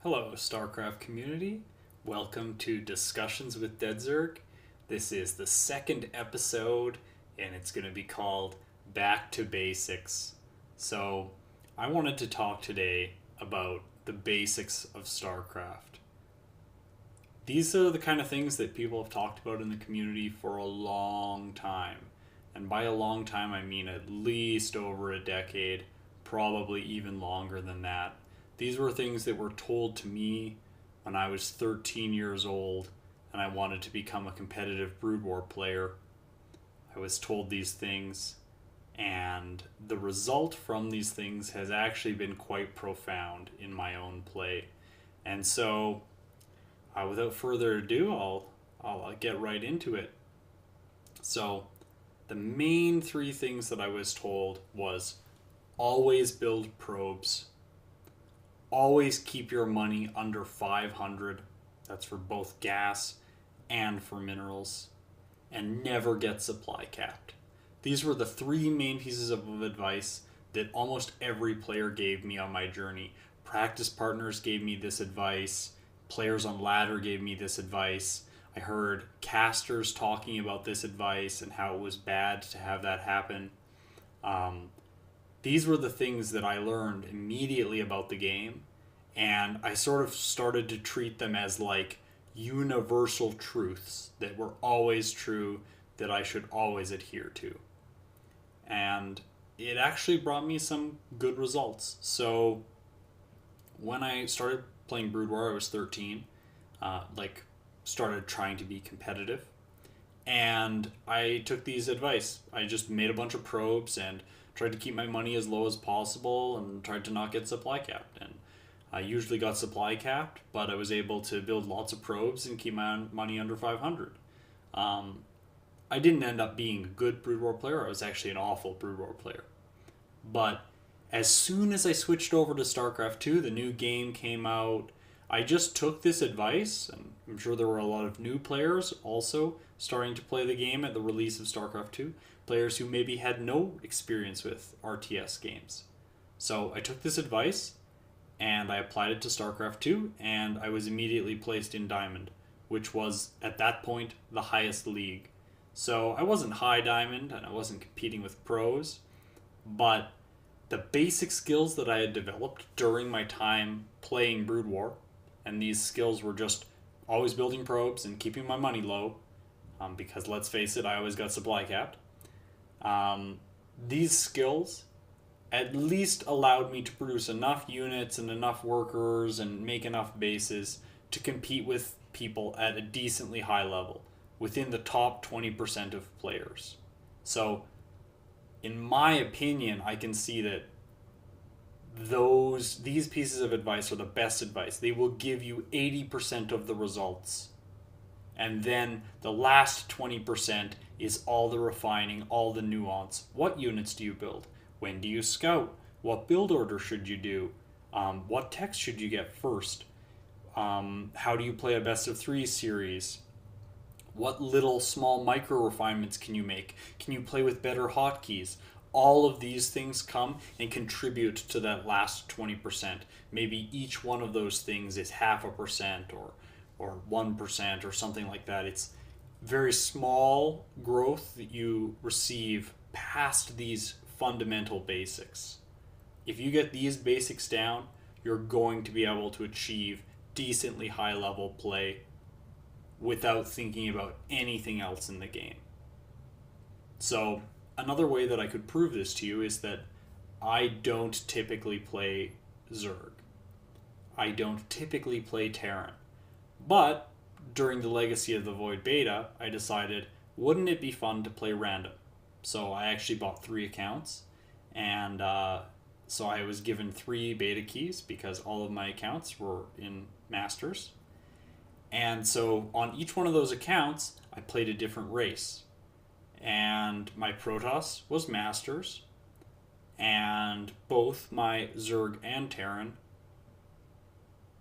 Hello, Starcraft community. Welcome to Discussions with Deadzerg. This is the second episode, and it's going to be called Back to Basics. So, I wanted to talk today about the basics of Starcraft. These are the kind of things that people have talked about in the community for a long time. And by a long time, I mean at least over a decade, probably even longer than that. These were things that were told to me when I was 13 years old and I wanted to become a competitive Broodwar player. I was told these things, and the result from these things has actually been quite profound in my own play. And so, without further ado, I'll get right into it. So, the main three things that I was told was always build probes. Always keep your money under 500. That's for both gas and for minerals. And never get supply capped. These were the three main pieces of advice that almost every player gave me on my journey. Practice partners gave me this advice. Players on ladder gave me this advice. I heard casters talking about this advice and how it was bad to have that happen. These were the things that I learned immediately about the game, and I sort of started to treat them as like universal truths that were always true, that I should always adhere to. And it actually brought me some good results. So when I started playing Broodwar, I was 13, started trying to be competitive, and I took these advice. I just made a bunch of probes and tried to keep my money as low as possible and tried to not get supply capped. And I usually got supply capped, but I was able to build lots of probes and keep my money under 500. I didn't end up being a good Broodwar player. I was actually an awful Broodwar player. But as soon as I switched over to Starcraft 2, the new game came out, I just took this advice, and I'm sure there were a lot of new players also starting to play the game at the release of Starcraft 2, players who maybe had no experience with RTS games. So I took this advice, and I applied it to Starcraft 2, and I was immediately placed in Diamond, which was, at that point, the highest league. So I wasn't high Diamond, and I wasn't competing with pros, but the basic skills that I had developed during my time playing Broodwar, and these skills were just always building probes and keeping my money low, because let's face it, I always got supply capped. These skills at least allowed me to produce enough units and enough workers and make enough bases to compete with people at a decently high level, within the top 20% of players. So, in my opinion, I can see that these pieces of advice are the best advice. They will give you 80% of the results. And then the last 20% is all the refining, all the nuance. What units do you build? When do you scout? What build order should you do? What text should you get first? How do you play a best of 3 series? What little small micro refinements can you make? Can you play with better hotkeys? All of these things come and contribute to that last 20%. Maybe each one of those things is 0.5% or 1% or something like that. It's very small growth that you receive past these fundamental basics. If you get these basics down, you're going to be able to achieve decently high level play without thinking about anything else in the game. So, another way that I could prove this to you is that I don't typically play Zerg. I don't typically play Terran. But during the Legacy of the Void beta, I decided, wouldn't it be fun to play random? So I actually bought 3 accounts, and so I was given 3 beta keys because all of my accounts were in Masters. And so on each one of those accounts, I played a different race. And my Protoss was Masters, and both my Zerg and Terran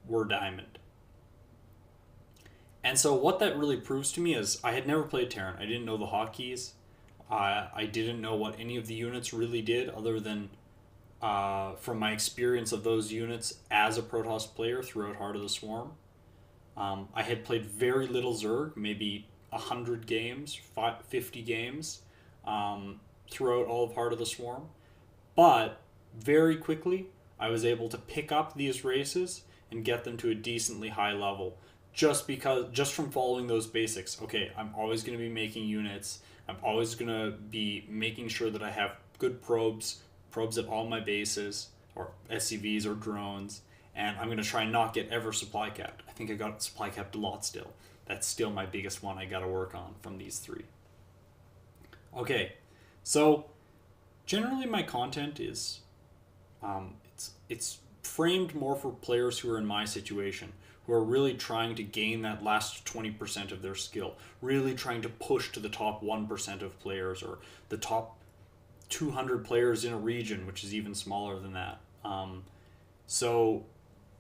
were Diamond. And so what that really proves to me is I had never played Terran. I didn't know the hotkeys. I didn't know what any of the units really did other than from my experience of those units as a Protoss player throughout Heart of the Swarm. I had played very little Zerg, maybe 100 games, 50 games throughout all of Heart of the Swarm. But very quickly, I was able to pick up these races and get them to a decently high level just from following those basics. Okay, I'm always going to be making units. I'm always going to be making sure that I have good probes at all my bases, or SCVs or drones, and I'm going to try and not get ever supply capped. I think I got supply capped a lot still. That's still my biggest one I got to work on from these three. Okay, so generally my content is it's framed more for players who are in my situation, who are really trying to gain that last 20% of their skill, really trying to push to the top 1% of players, or the top 200 players in a region, which is even smaller than that. So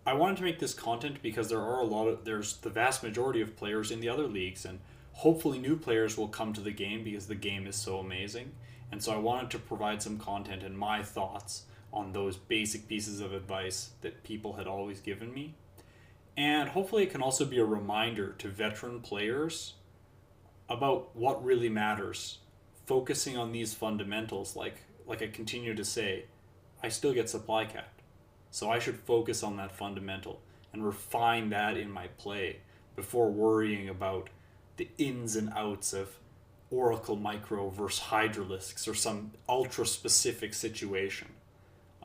I wanted to make this content because there's the vast majority of players in the other leagues, and hopefully new players will come to the game because the game is so amazing. And so I wanted to provide some content and my thoughts on those basic pieces of advice that people had always given me. And hopefully it can also be a reminder to veteran players about what really matters, focusing on these fundamentals. Like I continue to say, I still get supply capped, so I should focus on that fundamental and refine that in my play before worrying about the ins and outs of Oracle Micro versus Hydralisks or some ultra specific situation.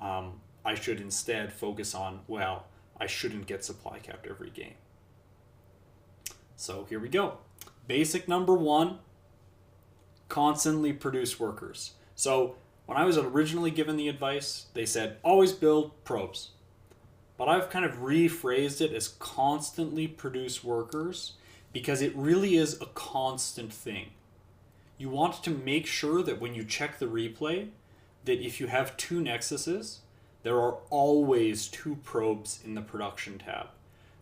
I should instead focus on, well, I shouldn't get supply capped every game. So here we go. Basic number 1, constantly produce workers. So when I was originally given the advice, they said always build probes. But I've kind of rephrased it as constantly produce workers because it really is a constant thing. You want to make sure that when you check the replay, that if you have 2 nexuses, there are always 2 probes in the production tab.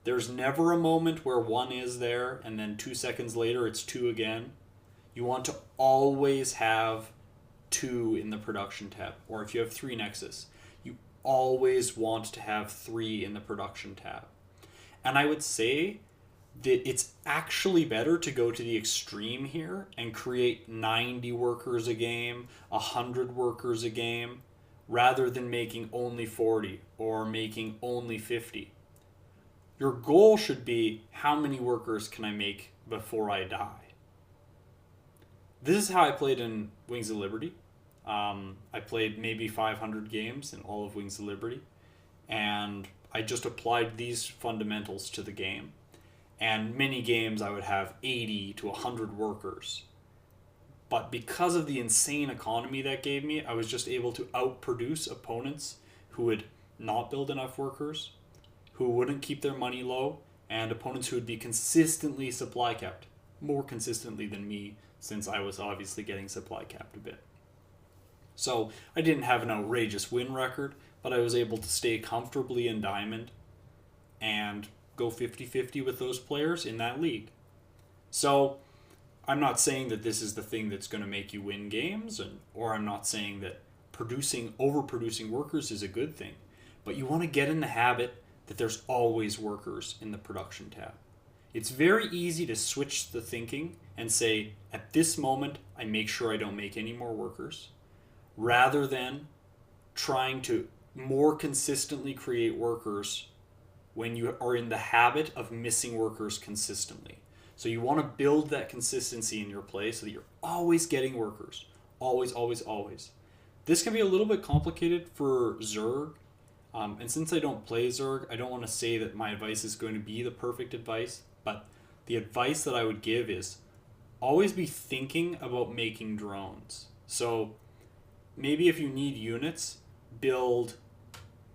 There's never a moment where 1 is there and then 2 seconds later it's 2 again. You want to always have 2 in the production tab. Or if you have 3 nexus, you always want to have 3 in the production tab. And I would say that it's actually better to go to the extreme here and create 90 workers a game, 100 workers a game, rather than making only 40 or making only 50. Your goal should be, how many workers can I make before I die? This is how I played in Wings of Liberty. I played maybe 500 games in all of Wings of Liberty, and I just applied these fundamentals to the game. And many games I would have 80 to 100 workers. But because of the insane economy that gave me, I was just able to outproduce opponents who would not build enough workers, who wouldn't keep their money low, and opponents who would be consistently supply capped. More consistently than me, since I was obviously getting supply capped a bit. So I didn't have an outrageous win record, but I was able to stay comfortably in Diamond and go 50-50 with those players in that league. So I'm not saying that this is the thing that's going to make you win games, or I'm not saying that overproducing workers is a good thing, but you want to get in the habit that there's always workers in the production tab. It's very easy to switch the thinking and say, at this moment, I make sure I don't make any more workers, rather than trying to more consistently create workers when you are in the habit of missing workers consistently. So you want to build that consistency in your play so that you're always getting workers. Always, always, always. This can be a little bit complicated for Zerg. And since I don't play Zerg, I don't want to say that my advice is going to be the perfect advice. But the advice that I would give is always be thinking about making drones. So maybe if you need units, build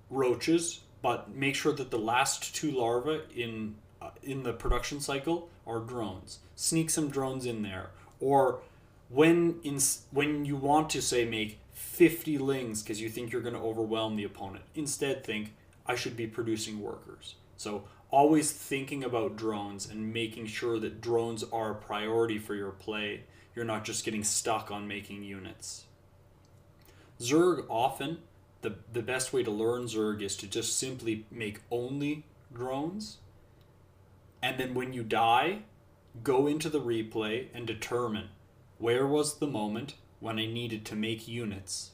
roaches, but make sure that the last 2 larvae in the production cycle are drones. Sneak some drones in there. Or when you want to, say, make 50 lings because you think you're going to overwhelm the opponent, instead think, I should be producing workers. So always thinking about drones and making sure that drones are a priority for your play. You're not just getting stuck on making units. Zerg often the best way to learn Zerg is to just simply make only drones, and then when you die, go into the replay and determine where was the moment when I needed to make units.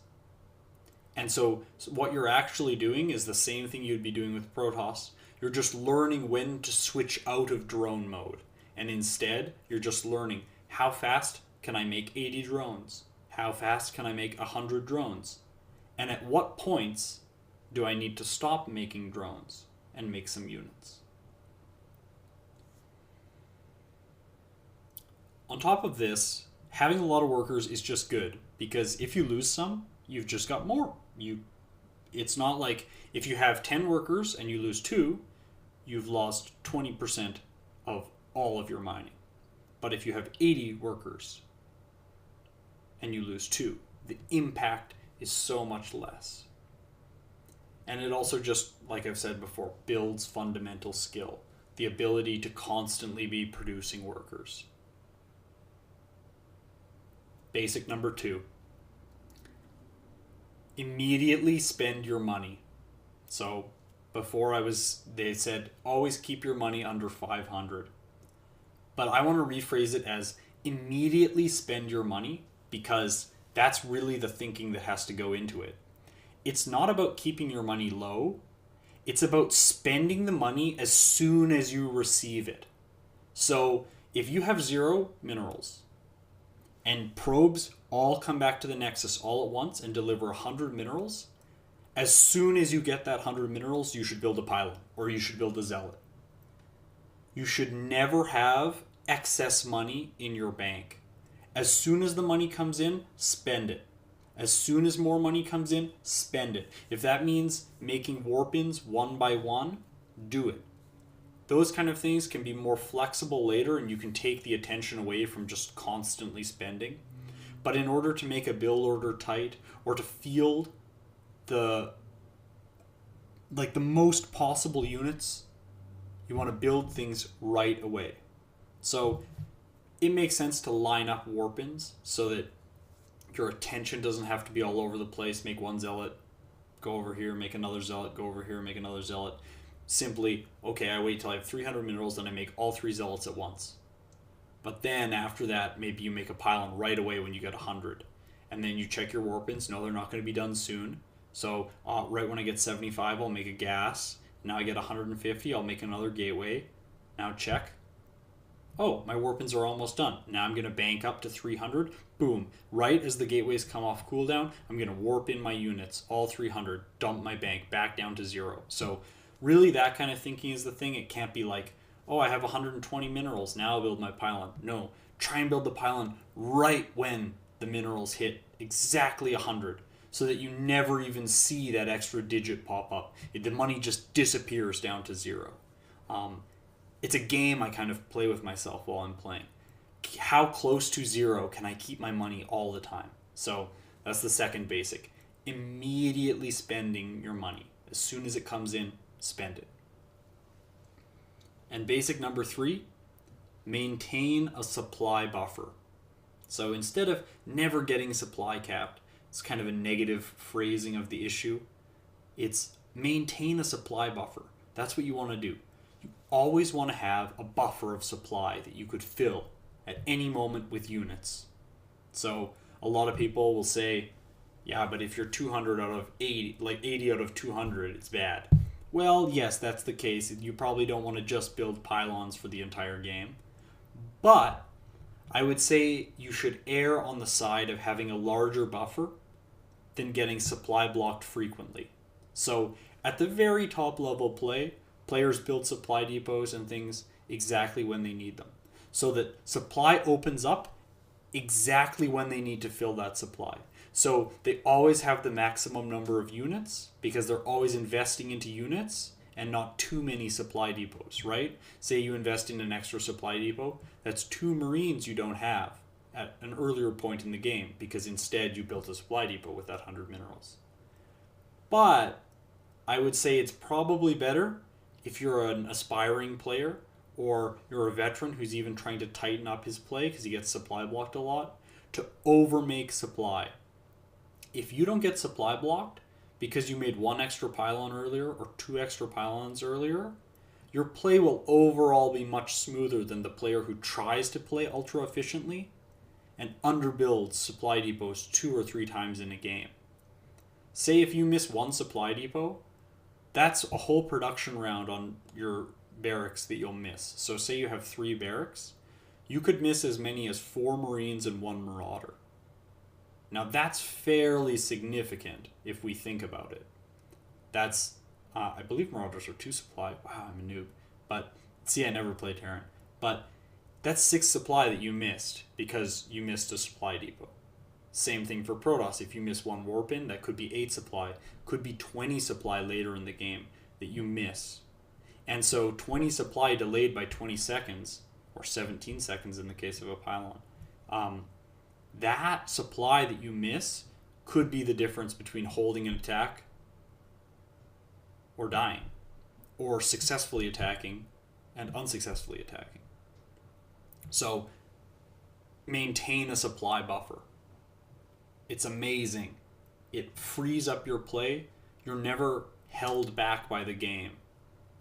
And so what you're actually doing is the same thing you'd be doing with Protoss. You're just learning when to switch out of drone mode. And instead, you're just learning how fast can I make 80 drones? How fast can I make 100 drones? And at what points do I need to stop making drones and make some units? On top of this, having a lot of workers is just good, because if you lose some, you've just got more. It's not like if you have 10 workers and you lose 2, you've lost 20% of all of your mining. But if you have 80 workers and you lose 2, the impact is so much less. And it also just, like I've said before, builds fundamental skill, the ability to constantly be producing workers. Basic number 2. Immediately spend your money. So before they said always keep your money under 500. But I want to rephrase it as immediately spend your money, because that's really the thinking that has to go into it. It's not about keeping your money low. It's about spending the money as soon as you receive it. So if you have 0 minerals and probes all come back to the Nexus all at once and deliver 100 minerals, as soon as you get that 100 minerals, you should build a pylon, or you should build a zealot. You should never have excess money in your bank. As soon as the money comes in, spend it. As soon as more money comes in, spend it. If that means making warp-ins one by one, do it. Those kind of things can be more flexible later, and you can take the attention away from just constantly spending. But in order to make a build order tight, or to field the most possible units, you want to build things right away. So it makes sense to line up warp-ins so that your attention doesn't have to be all over the place. Make one zealot, go over here, make another zealot, go over here, make another zealot. Simply, okay, I wait till I have 300 minerals, then I make all 3 zealots at once. But then after that, maybe you make a pylon right away when you get 100. And then you check your warp-ins. No, they're not going to be done soon. So right when I get 75, I'll make a gas. Now I get 150, I'll make another gateway. Now check. Oh, my warp-ins are almost done. Now I'm going to bank up to 300. Boom. Right as the gateways come off cooldown, I'm going to warp in my units, all 300, dump my bank back down to 0. So really that kind of thinking is the thing. It can't be like, oh, I have 120 minerals, now I'll build my pylon. No, try and build the pylon right when the minerals hit exactly 100, so that you never even see that extra digit pop up. The money just disappears down to 0. It's a game I kind of play with myself while I'm playing. How close to 0 can I keep my money all the time? So that's the second basic. Immediately spending your money. As soon as it comes in, spend it. And basic number 3, maintain a supply buffer. So instead of never getting supply capped, it's kind of a negative phrasing of the issue. It's maintain a supply buffer. That's what you want to do. You always want to have a buffer of supply that you could fill at any moment with units. So a lot of people will say, yeah, but if you're 200 out of 80, like 80 out of 200, it's bad. Well, yes, that's the case. You probably don't want to just build pylons for the entire game. But I would say you should err on the side of having a larger buffer than getting supply blocked frequently. So at the very top level play, players build supply depots and things exactly when they need them, so that supply opens up exactly when they need to fill that supply. So they always have the maximum number of units, because they're always investing into units and not too many supply depots, right? Say you invest in an extra supply depot, that's 2 Marines you don't have at an earlier point in the game, because instead you built a supply depot with that 100 minerals. But I would say it's probably better if you're an aspiring player, or you're a veteran who's even trying to tighten up his play because he gets supply blocked a lot, to overmake supply. If you don't get supply blocked, because you made one extra pylon earlier or two extra pylons earlier, your play will overall be much smoother than the player who tries to play ultra efficiently and underbuilds supply depots 2 or 3 times in a game. Say if you miss one supply depot, that's a whole production round on your barracks that you'll miss. So say you have 3 barracks, you could miss as many as 4 Marines and 1 Marauder. Now that's fairly significant if we think about it. That's, I believe Marauders are 2 supply. Wow, I'm a noob. But, see, I never played Terran. But that's 6 supply that you missed because you missed a supply depot. Same thing for Protoss. If you miss 1 warp in, that could be 8 supply. Could be 20 supply later in the game that you miss. And so 20 supply delayed by 20 seconds, or 17 seconds in the case of a pylon, that supply that you miss could be the difference between holding an attack or dying, or successfully attacking and unsuccessfully attacking. So maintain a supply buffer. It's amazing. It frees up your play. You're never held back by the game.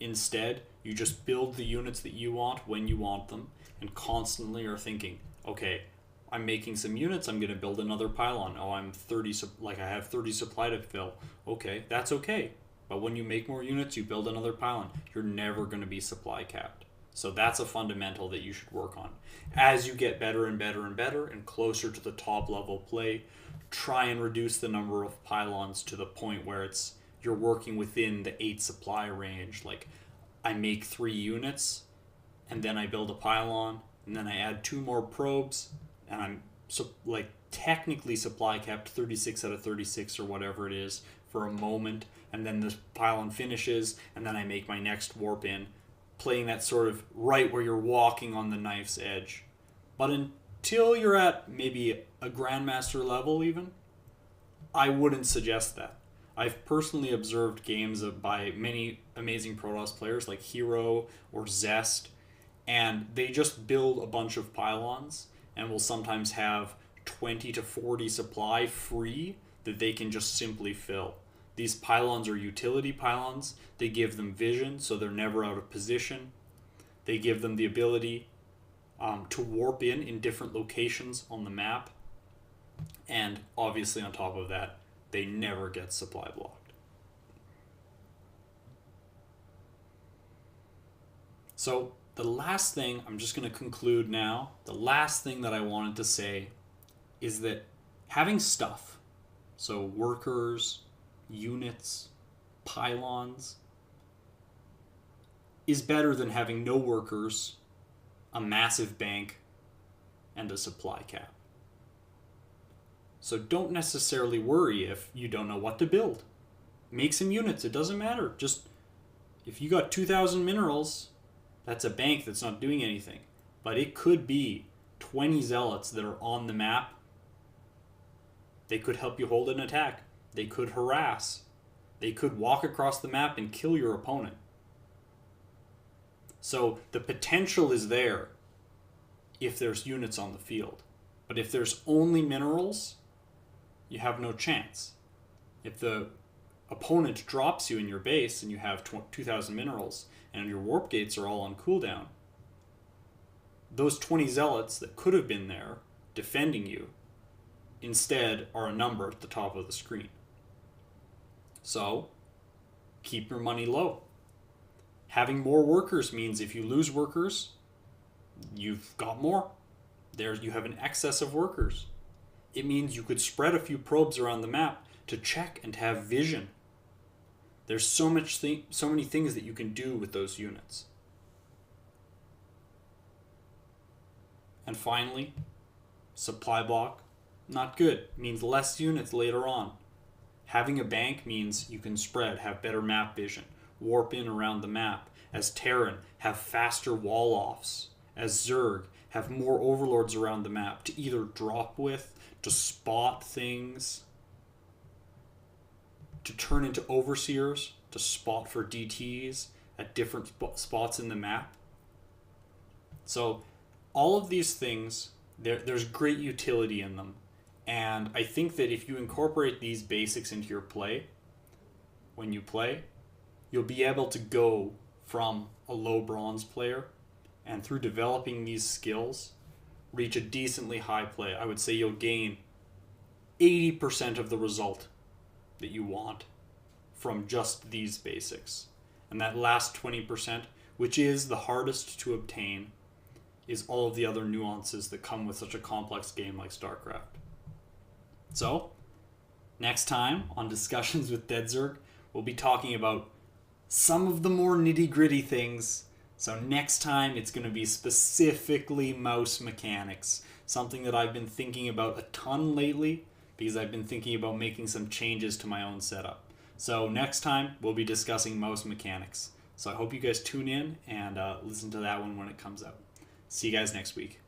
Instead, you just build the units that you want when you want them and constantly are thinking, okay, I'm making some units, I'm going to build another pylon. Oh, I'm 30, like I have 30 supply to fill. Okay, that's okay. But when you make more units, you build another pylon. You're never going to be supply capped. So that's a fundamental that you should work on. As you get better and better and better and closer to the top level play, try and reduce the number of pylons to the point where you're working within the 8 supply range. Like, I make 3 units, and then I build a pylon, and then I add 2 more probes, and I'm technically supply capped 36 out of 36 or whatever it is for a moment, and then the pylon finishes, and then I make my next warp in, playing that sort of right where you're walking on the knife's edge. But until you're at maybe a Grandmaster level even, I wouldn't suggest that. I've personally observed games by many amazing Protoss players like Hero or Zest, and they just build a bunch of pylons and will sometimes have 20 to 40 supply free that they can just simply fill. These pylons are utility pylons. They give them vision, so they're never out of position. They give them the ability to warp in different locations on the map. And obviously on top of that, they never get supply blocked. So the last thing, I'm just going to conclude now, the last thing that I wanted to say is that having stuff, so workers, units, pylons, is better than having no workers, a massive bank, and a supply cap. So don't necessarily worry if you don't know what to build. Make some units, it doesn't matter. Just, if you got 2,000 minerals, that's a bank that's not doing anything. But it could be 20 zealots that are on the map. They could help you hold an attack. They could harass. They could walk across the map and kill your opponent. So the potential is there if there's units on the field. But if there's only minerals, you have no chance. If the opponent drops you in your base and you have 2,000 minerals and your warp gates are all on cooldown, those 20 zealots that could have been there defending you instead are a number at the top of the screen. So keep your money low. Having more workers means if you lose workers, you've got more. You have an excess of workers. It means you could spread a few probes around the map to check and have vision. There's so many things that you can do with those units. And finally, supply block, not good. Means less units later on. Having a bank means you can spread, have better map vision, warp in around the map. As Terran, have faster wall-offs. As Zerg, have more overlords around the map to either drop with, to spot things, to turn into overseers, to spot for DTs at different spots in the map. So all of these things, there's great utility in them. And I think that if you incorporate these basics into your play, when you play, you'll be able to go from a low bronze player, and through developing these skills, reach a decently high play. I would say you'll gain 80% of the result that you want from just these basics. And that last 20%, which is the hardest to obtain, is all of the other nuances that come with such a complex game like Starcraft. So, next time on Discussions with Deadzerg, we'll be talking about some of the more nitty-gritty things. So next time it's going to be specifically mouse mechanics, something that I've been thinking about a ton lately because I've been thinking about making some changes to my own setup. So next time we'll be discussing mouse mechanics. So I hope you guys tune in and listen to that one when it comes out. See you guys next week.